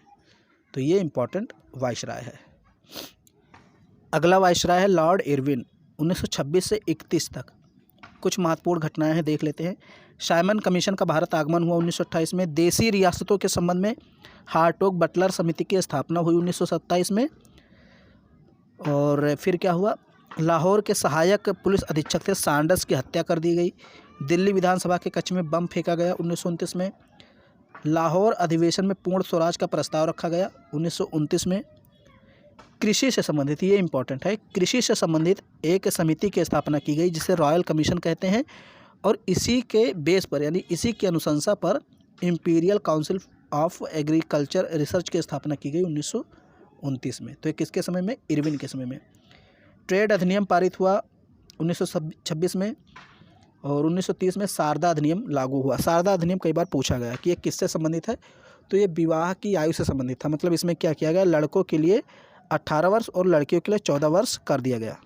तो ये इम्पोर्टेंट वायसराय है। अगला वायसराय है लॉर्ड इरविन, 1926 से 31 तक। कुछ महत्वपूर्ण घटनाएं हैं, देख लेते हैं। साइमन कमीशन का भारत आगमन हुआ 1928 में। देसी रियासतों के संबंध में हार्टोग बटलर समिति की स्थापना हुई 1927 में। और फिर क्या हुआ? लाहौर के सहायक पुलिस अधीक्षक थे सैंडर्स की हत्या कर दी गई। दिल्ली विधानसभा के कक्ष में बम फेंका गया 1929 में। लाहौर अधिवेशन में पूर्ण स्वराज का प्रस्ताव रखा गया 1929 में। कृषि से संबंधित, ये इंपॉर्टेंट है, कृषि से संबंधित एक समिति की स्थापना की गई जिसे रॉयल कमीशन कहते हैं। और इसी के बेस पर यानी इसी की अनुशंसा पर imperial council of agriculture research की स्थापना की गई 1929 में। तो ये किसके समय में? इरविन के समय में। ट्रेड अधिनियम पारित हुआ 1926 में। और 1930 में शारदा अधिनियम लागू हुआ। शारदा अधिनियम कई बार पूछा गया कि ये किससे संबंधित है, तो ये विवाह की आयु से संबंधित था। मतलब इसमें क्या किया गया? लड़कों के लिए 18 वर्ष और लड़कियों के लिए 14 वर्ष कर दिया गया।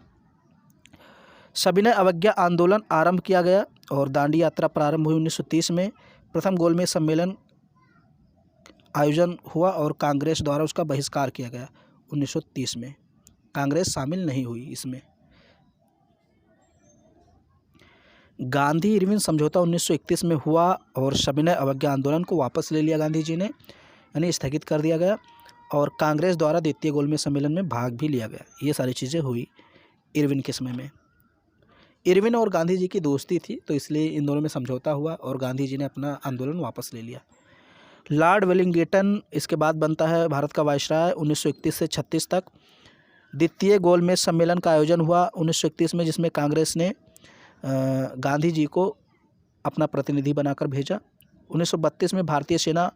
सविनय अवज्ञा आंदोलन आरंभ किया गया और दांडी यात्रा प्रारंभ हुई 1930 में। प्रथम गोलमेज सम्मेलन आयोजन हुआ और कांग्रेस द्वारा उसका बहिष्कार किया गया 1930 में। कांग्रेस शामिल नहीं हुई इसमें। गांधी इरविन समझौता 1931 में हुआ और सविनय अवज्ञा आंदोलन को वापस ले लिया गांधी जी ने, यानी स्थगित कर दिया गया। और कांग्रेस द्वारा द्वितीय गोलमेज सम्मेलन में भाग भी लिया गया। ये सारी चीज़ें हुई इरविन के समय में। इरविन और गांधी जी की दोस्ती थी तो इसलिए इन दोनों में समझौता हुआ और गांधी जी ने अपना आंदोलन वापस ले लिया। लॉर्ड वेलिंगटन इसके बाद बनता है भारत का वायसराय 1931 से 36 तक। द्वितीय गोलमेज सम्मेलन का आयोजन हुआ 1931 में, जिसमें कांग्रेस ने गांधी जी को अपना प्रतिनिधि बनाकर भेजा। 1932 में भारतीय सेना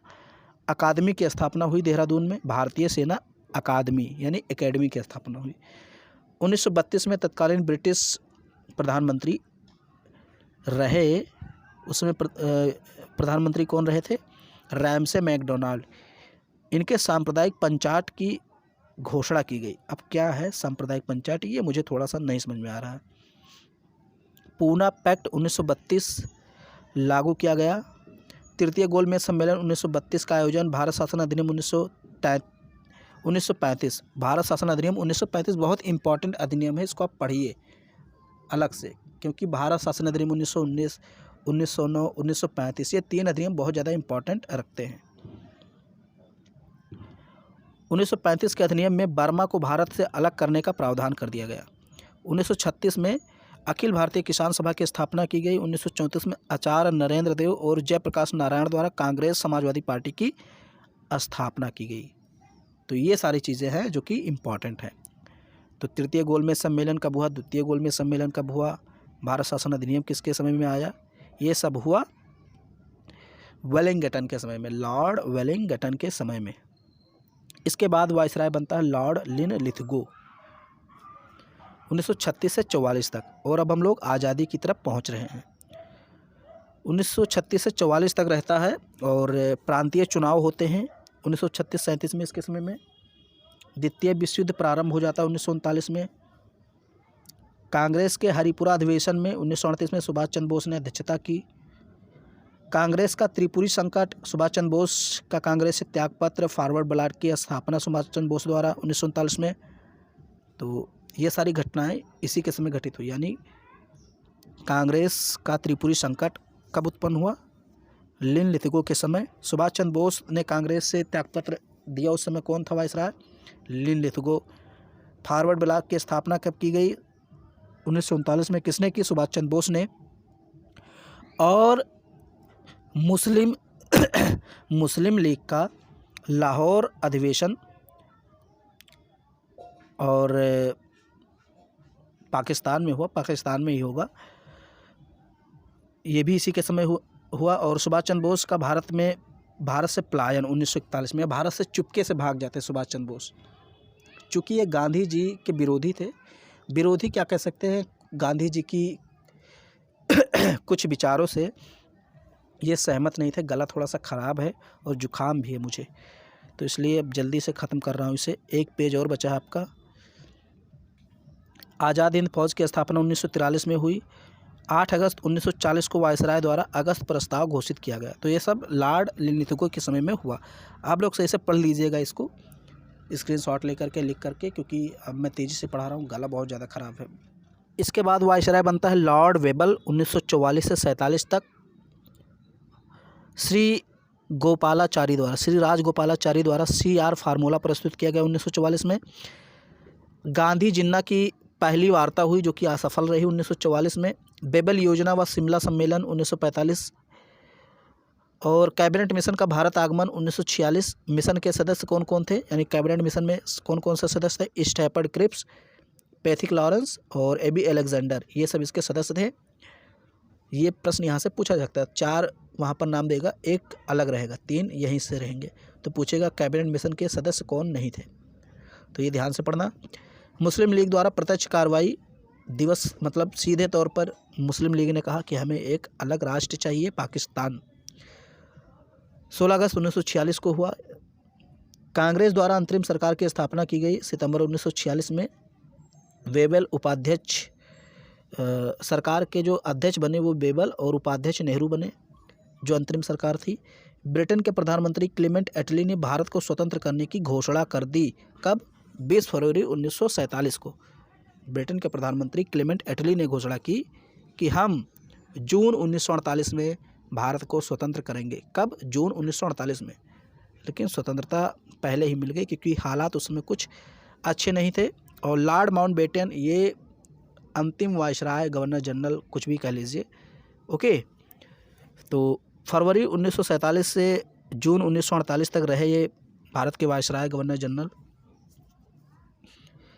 अकादमी की स्थापना हुई देहरादून में। भारतीय सेना अकादमी यानी एकेडमी की स्थापना हुई 1932 में। तत्कालीन ब्रिटिश प्रधानमंत्री रहे, उसमें प्रधानमंत्री कौन रहे थे? Ramsay MacDonald. इनके सांप्रदायिक पंचायत की घोषणा की गई। अब क्या है सांप्रदायिक पंचायत, ये मुझे थोड़ा सा नहीं समझ में आ रहा है। पूना पैक्ट 1932 लागू किया गया। तृतीय गोलमेज सम्मेलन 1932 का आयोजन। भारत शासन अधिनियम 1935। भारत शासन अधिनियम 1935 बहुत इंपॉर्टेंट अधिनियम है, इसको आप पढ़िए अलग से, क्योंकि भारत शासन अधिनियम 1919, 1909, 1935 ये 3 अधिनियम बहुत ज़्यादा इंपॉर्टेंट रखते हैं। 1935 के अधिनियम में बर्मा को भारत से अलग करने का प्रावधान कर दिया गया। 1936 में अखिल भारतीय किसान सभा की स्थापना की गई। 1934 में आचार्य नरेंद्र देव और जयप्रकाश नारायण द्वारा कांग्रेस समाजवादी पार्टी की स्थापना की गई। तो ये सारी चीज़ें हैं जो कि इम्पॉर्टेंट हैं। तो तृतीय गोलमेज सम्मेलन कब हुआ, द्वितीय गोलमेज सम्मेलन कब हुआ, भारत शासन अधिनियम किसके समय में आया, ये सब हुआ वेलिंगटन के समय में, लॉर्ड वेलिंगटन के समय में। इसके बाद वायसराय बनता है लॉर्ड लिनलिथगो 1936 से 44 तक। और अब हम लोग आज़ादी की तरफ पहुंच रहे हैं। 1936 से 44 तक रहता है और प्रांतीय चुनाव होते हैं 1936-37 में। इसके समय में द्वितीय विश्व युद्ध प्रारंभ हो जाता है 1939 में। कांग्रेस के हरिपुरा अधिवेशन में 1938 में सुभाष चंद्र बोस ने अध्यक्षता की। कांग्रेस का त्रिपुरी संकट, सुभाष चंद्र बोस का कांग्रेस से त्यागपत्र, फॉरवर्ड ब्लॉक की स्थापना सुभाष चंद्र बोस द्वारा 1939 में। तो ये सारी घटनाएं इसी के समय घटित हुई। यानी कांग्रेस का त्रिपुरी संकट कब उत्पन्न हुआ? लिनलिथगो के समय। सुभाष चंद्र बोस ने कांग्रेस से त्यागपत्र दिया, उस समय कौन था वायसराय? लिन लिथगो। फॉरवर्ड ब्लॉक की स्थापना कब की गई? 1939 में। किसने की? सुभाष चंद्र बोस ने। और मुस्लिम मुस्लिम लीग का लाहौर अधिवेशन और पाकिस्तान में हुआ, पाकिस्तान में ही होगा, ये भी इसी के समय हुआ। और सुभाष चंद्र बोस का भारत से पलायन 1941 में। भारत से चुपके से भाग जाते सुभाष चंद्र बोस, चूँकि ये गांधी जी के विरोधी थे। विरोधी क्या कह सकते हैं, गांधी जी की कुछ विचारों से ये सहमत नहीं थे। गला थोड़ा सा ख़राब है और जुकाम भी है मुझे, तो इसलिए अब जल्दी से ख़त्म कर रहा हूँ इसे। एक पेज और बचा है आपका। आज़ाद हिंद फौज की स्थापना 1943 में हुई। 8 अगस्त 1940 को वायसराय द्वारा अगस्त प्रस्ताव घोषित किया गया। तो ये सब लॉर्ड लिथगो के समय में हुआ। आप लोग सही से पढ़ लीजिएगा इसको, स्क्रीनशॉट लेकर के, लिख करके, क्योंकि अब मैं तेज़ी से पढ़ा रहा हूँ, गला बहुत ज़्यादा ख़राब है। इसके बाद वायसराय बनता है लॉर्ड वेबल 1944 से 47 तक। श्री राजगोपालाचारी द्वारा CR फार्मूला प्रस्तुत किया गया 1944 में। गांधी जिन्ना की पहली वार्ता हुई जो कि असफल रही 1944 में। बेबल योजना व शिमला सम्मेलन 1945। और कैबिनेट मिशन का भारत आगमन 1946। मिशन के सदस्य कौन कौन थे, यानी कैबिनेट मिशन में कौन कौन से सदस्य थे? स्टैफर्ड क्रिप्स, पैथिक लॉरेंस और AB अलेक्जेंडर, ये सब इसके सदस्य थे। ये प्रश्न यहाँ से पूछा जाता है। 4 वहाँ पर नाम देगा, 1 अलग रहेगा, 3 यहीं से रहेंगे। तो पूछेगा कैबिनेट मिशन के सदस्य कौन नहीं थे, तो ये ध्यान से पढ़ना। मुस्लिम लीग द्वारा प्रत्यक्ष कार्रवाई दिवस, मतलब सीधे तौर पर मुस्लिम लीग ने कहा कि हमें एक अलग राष्ट्र चाहिए, पाकिस्तान। 16 अगस्त 1946 को हुआ। कांग्रेस द्वारा अंतरिम सरकार की स्थापना की गई सितंबर 1946 में। वेबल उपाध्यक्ष, सरकार के जो अध्यक्ष बने वो वेबल और उपाध्यक्ष नेहरू बने, जो अंतरिम सरकार थी। ब्रिटेन के प्रधानमंत्री क्लेमेंट एटली ने भारत को स्वतंत्र करने की घोषणा कर दी। कब? 20 फरवरी 1947 को ब्रिटेन के प्रधानमंत्री क्लेमेंट एटली ने घोषणा की कि हम जून 1948 में भारत को स्वतंत्र करेंगे। कब? जून 1948 में। लेकिन स्वतंत्रता पहले ही मिल गई क्योंकि हालात उसमें कुछ अच्छे नहीं थे। और लॉर्ड माउंटबेटन, ये अंतिम वायसराय, गवर्नर जनरल, कुछ भी कह लीजिए, ओके। तो फरवरी 1947 से जून 1948 तक रहे ये भारत के वायसराय, गवर्नर जनरल।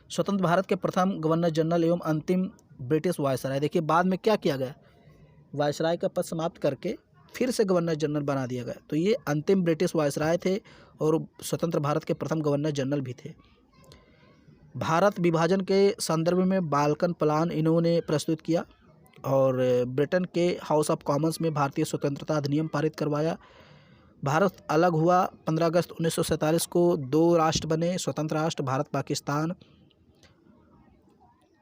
स्वतंत्र भारत के प्रथम गवर्नर जनरल एवं अंतिम ब्रिटिश वायसराय। देखिए बाद में क्या किया गया, वायसराय का पद समाप्त करके फिर से गवर्नर जनरल बना दिया गया। तो ये अंतिम ब्रिटिश वायसराय थे और स्वतंत्र भारत के प्रथम गवर्नर जनरल भी थे। भारत विभाजन के संदर्भ में बाल्कन प्लान इन्होंने प्रस्तुत किया और ब्रिटेन के हाउस ऑफ कॉमन्स में भारतीय स्वतंत्रता अधिनियम पारित करवाया। भारत अलग हुआ 15 अगस्त 1947 को। 2 राष्ट्र बने, स्वतंत्र राष्ट्र भारत पाकिस्तान।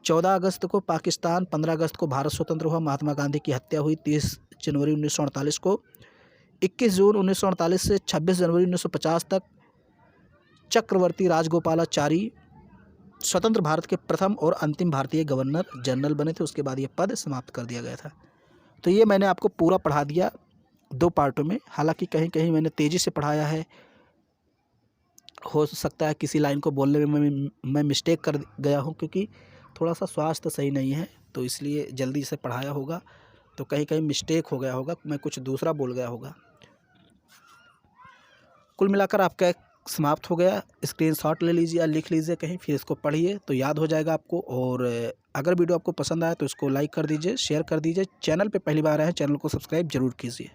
14 अगस्त को पाकिस्तान, 15 अगस्त को भारत स्वतंत्र हुआ। महात्मा गांधी की हत्या हुई 30 जनवरी 1948 को। 21 जून 1948 से 26 जनवरी 1950 तक चक्रवर्ती राजगोपालाचारी स्वतंत्र भारत के प्रथम और अंतिम भारतीय गवर्नर जनरल बने थे। उसके बाद ये पद समाप्त कर दिया गया था। तो ये मैंने आपको पूरा पढ़ा दिया 2 पार्टों में। हालांकि कहीं कहीं मैंने तेज़ी से पढ़ाया है, हो सकता है किसी लाइन को बोलने में मैं मिस्टेक कर गया हूँ, क्योंकि थोड़ा सा स्वास्थ्य सही नहीं है, तो इसलिए जल्दी से पढ़ाया होगा, तो कहीं कहीं मिस्टेक हो गया होगा, मैं कुछ दूसरा बोल गया होगा। कुल मिलाकर आपका समाप्त हो गया। स्क्रीनशॉट ले लीजिए या लिख लीजिए कहीं, फिर इसको पढ़िए तो याद हो जाएगा आपको। और अगर वीडियो आपको पसंद आए तो इसको लाइक कर दीजिए, शेयर कर दीजिए। चैनल पे पहली बार आए हैं, चैनल को सब्सक्राइब जरूर कीजिए।